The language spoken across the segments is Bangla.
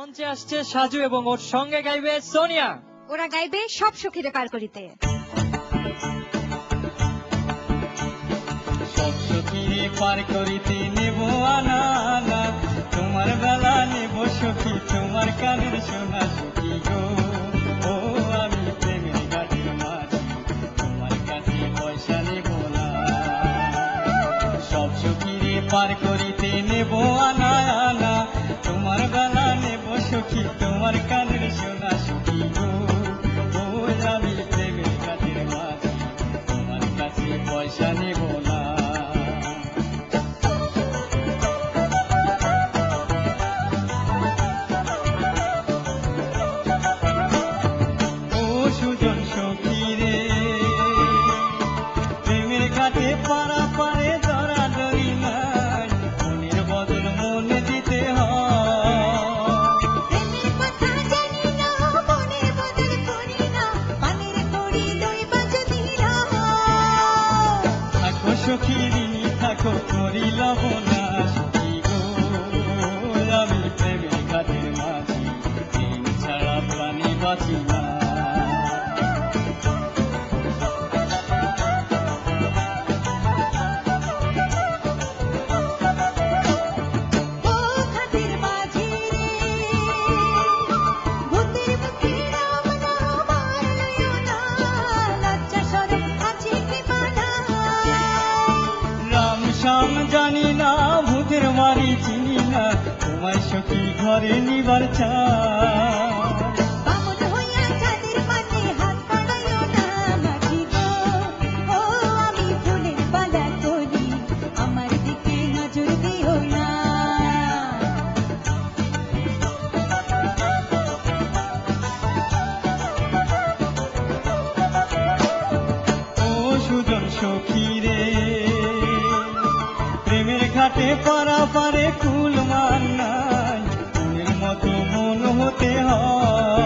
মঞ্চে আসছে সাজু এবং ওর সঙ্গে গাইবে সোনিয়া। ওরা গাইবে সব সখীরে পার করিতে। সব সখীরে পার করিতে নেব আনা আনা, তোমার বেলা নেব সখী তোমার কানের সোনা সখী গো। ও আমি প্রেমের ঘাটের মাঝি, তোমার কাছে পয়সা নেব না। সব সখীরে পার করিতে নেব আনা আনা, তোমার বেলা নেব সখী তোমার কানের সোনা সখী গো। ও আমি প্রেমের ঘাটের মাঝি, তোমার কাছে পয়সা নেব না। ও সুজন সখী রে, প্রেমের ঘাটে পারা পারে ধরাধরি নাই, মনের বদল মনে দিতে হয়। প্রেমের কথা জানি না, মনের বদল করি না, পানের করি লইবা যদি হয়। থাকো সখী ঋণী থাকো করিল না সখী গো। আমি প্রেমের ঘাটের মাঝি, প্রেম ছাড়া প্রাণী বাঁচি না। ও খাতির মাঝি রে, ভূতের মুখে নাম না আমার লইও না, লজ্জা শরম আছে কি বানায়। রাম শ্যাম জানি না, ভূতের মারি চিনি না, তোমায় সখী ঘরে নিবার চাই। বামুন হইয়া চাঁদের পানে হাত বাড়াইও না মাঝি গো। ও আমি ফুলের বালা করি, আমার দিকে নজর দিও না। ও সুজন সখী রে, প্রেমের ঘাটে পারা পারে কুল মান নাই, মনের মতো মন হতে হয়।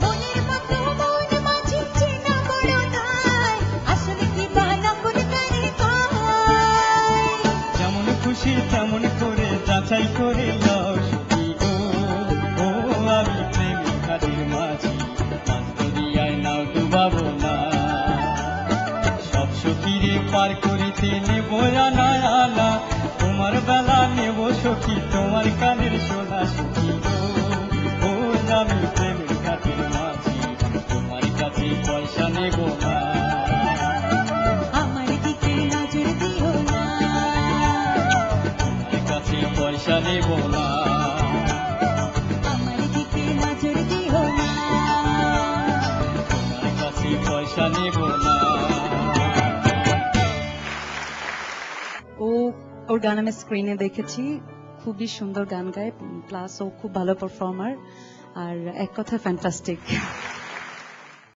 মনের মতো মন মাঝি চেনা বড় নাই, আসলে কি বানা করে তারে কয়। যেমন খুশি তেমন করে যাচাই করে লও সখী গো। ও আমি প্রেমের ঘাটের মাঝি, মাছ দরিয়ায় নাও ডুবাবো না। সব সখীরে পার করিতে নেব আনা আনা, তোমার বেলা নেব সখী তোমার কানের সোনা সখী গো। ও আমি প্রেমের ঘাটের মাঝি, তোমার কাছে পয়সা নেব না। আমার দিকে নজর দিও না। তোমার কাছে পয়সা নেব না। আমার দিকে নজর দিও না। তোমার কাছে পয়সা নেব না। ওর গান আমি স্ক্রিনে দেখেছি, খুবই সুন্দর গান গায়, প্লাস ও খুব ভালো পারফর্মার, আর এক কথা ফ্যান্টাস্টিক।